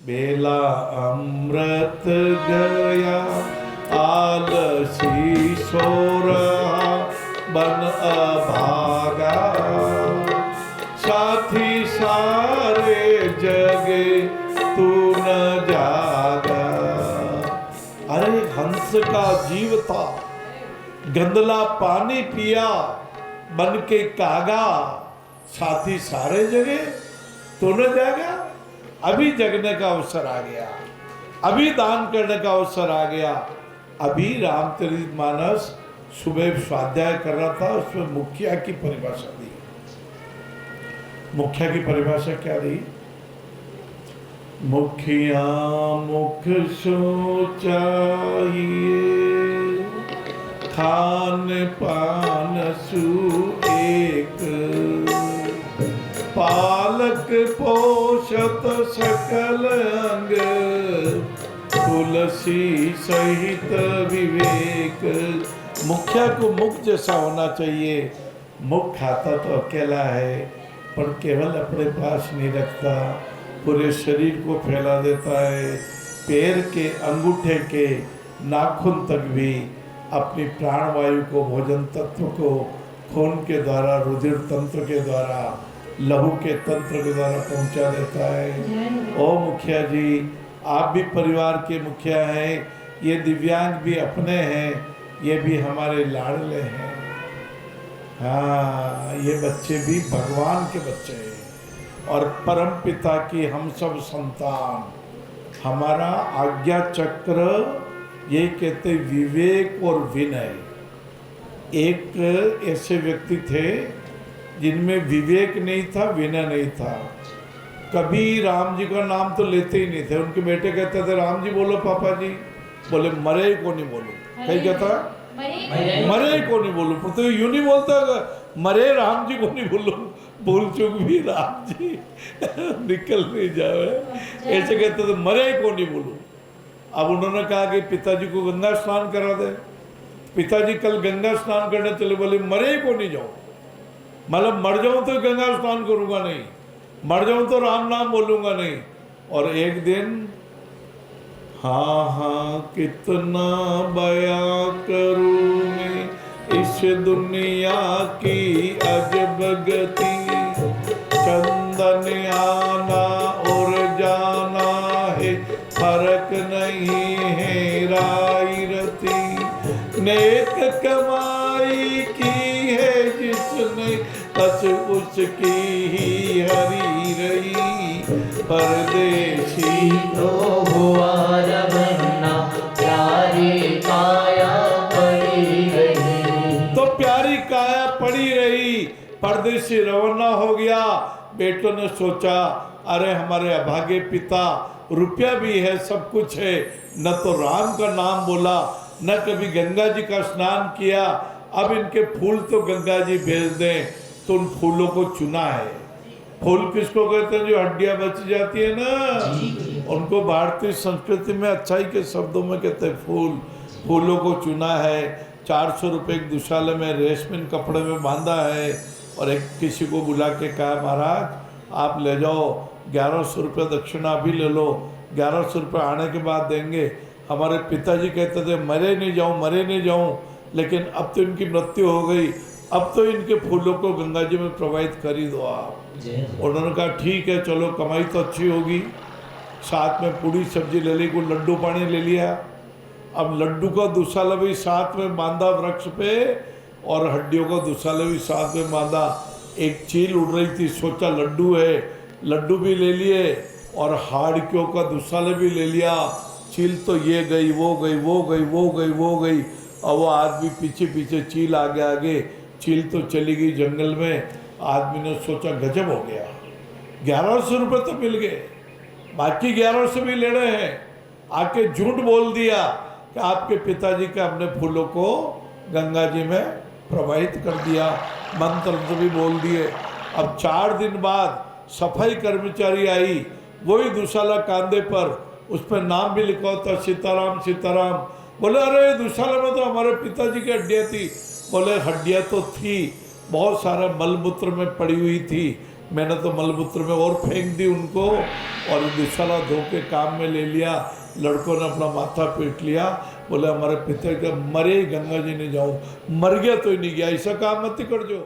बेला अमृत गया आलसी सो रहा बन अभागा, साथी सारे जगे तू न जागा। अरे हंस का जीव था, गंदला पानी पिया बन के कागा, साथी सारे जगे तू न जागा। अभी जगने का अवसर आ गया, अभी दान करने का अवसर आ गया। अभी रामचरितमानस सुबह स्वाध्याय कर रहा था, उसमें मुखिया की परिभाषा दी। मुखिया की परिभाषा क्या दी? मुखिया मुख सोचाइए, खान पान सुएक, पालक पोषत सकल अंग, तुलसी सहित विवेक। मुखिया को मुख जैसा होना चाहिए। मुख खाता तो अकेला है, पर केवल अपने पास नहीं रखता, पूरे शरीर को फैला देता है। पैर के अंगूठे के नाखून तक भी अपनी प्राणवायु को, भोजन तत्व को खून के द्वारा, रुधिर तंत्र के द्वारा, लहू के तंत्र के द्वारा पहुंचा देता है। ओ मुखिया जी, आप भी परिवार के मुखिया हैं, ये दिव्यांग भी अपने हैं, ये भी हमारे लाडले हैं। हाँ, ये बच्चे भी भगवान के बच्चे हैं और परम पिता की हम सब संतान। हमारा आज्ञा चक्र ये कहते विवेक और विनय। एक ऐसे व्यक्ति थे जिनमें विवेक नहीं था, विनय नहीं था। कभी राम जी का नाम तो लेते ही नहीं थे। उनके बेटे कहते थे राम जी बोलो पापा जी, बोले मरे को नहीं बोलो। कहीं कहता मरे को नहीं बोलो, तो यूं नहीं बोलता मरे राम जी को नहीं बोलो, भूल चूक भी राम जी निकल नहीं जाए, ऐसे कहते थे मरे को नहीं बोलो। अब उन्होंने कहा कि पिताजी को गंगा स्नान करा दे। पिताजी कल गंगा स्नान करने चले, बोले मरे को नहीं जाओ, मतलब मर जाऊं तो गंगा स्नान करूंगा नहीं, मर जाऊं तो राम नाम बोलूंगा नहीं। और एक दिन हाँ हाँ कितना बया करूं मैं इस दुनिया की अजब गति, चंदन आना और जाना है, फर्क नहीं है राई रती। नेक कमाई की है जिसने, बस उसकी ही हरी रही। परदेशी तो हुआ रवन्ना, प्यारी काया पड़ी रही। तो प्यारी काया पड़ी रही, परदेशी रवाना हो गया। बेटों ने सोचा अरे हमारे अभागे पिता, रुपया भी है, सब कुछ है, न तो राम का नाम बोला, न कभी गंगा जी का स्नान किया। अब इनके फूल तो गंगा जी भेज दें। तो उन फूलों को चुना है। फूल किसको कहते हैं? जो हड्डियां बच जाती है ना, उनको भारतीय संस्कृति में अच्छाई के शब्दों में कहते हैं फूल। फूलों को चुना है, 400 रुपये एक दुशाले में रेशमी कपड़े में बांधा है, और एक किसी को बुला के कहा महाराज आप ले जाओ, 1100 रुपये दक्षिणा भी ले लो, 1100 रुपये आने के बाद देंगे। हमारे पिताजी कहते थे मरे नहीं जाऊँ, मरे नहीं जाऊँ, लेकिन अब तो इनकी मृत्यु हो गई, अब तो इनके फूलों को गंगा जी में प्रवाहित कर ही दो आप। उन्होंने कहा ठीक है चलो, कमाई तो अच्छी होगी। साथ में पूरी सब्जी ले ली, कोई लड्डू पानी ले लिया। अब लड्डू का दुशाला भी साथ में बांधा वृक्ष पे, और हड्डियों का दुशाला भी साथ में बांधा। एक चील उड़ रही थी, सोचा लड्डू है, लड्डू भी ले लिए, और हाड़कियों का दुशाला भी ले लिया। चील तो ये गई, वो गई, वो गई, वो गई, वो गई, और वो आदमी पीछे पीछे, चील आगे आगे। चील तो चली गई जंगल में। आदमी ने सोचा गजब हो गया, 1100 रुपये तो मिल गए, बाकी 1100 भी ले रहे हैं। आके झूठ बोल दिया कि आपके पिताजी के अपने फूलों को गंगा जी में प्रवाहित कर दिया, मंत्र भी बोल दिए। अब 4 दिन बाद सफाई कर्मचारी आई, वही दुशाला कांधे पर, उस पर नाम भी लिखा होता सीताराम सीताराम। बोले अरे दुशाला में तो हमारे पिताजी की हड्डियाँ थी। बोले हड्डियाँ तो थी, बहुत सारा मलमूत्र में पड़ी हुई थी, मैंने तो मलमूत्र में और फेंक दी उनको और दुशाला धो के काम में ले लिया। लड़कों ने अपना माथा पीट लिया, बोले हमारे पिता का मरे गंगा जी ने जाओ, मर गया तो ही नहीं गया, ऐसा काम मत कर जो।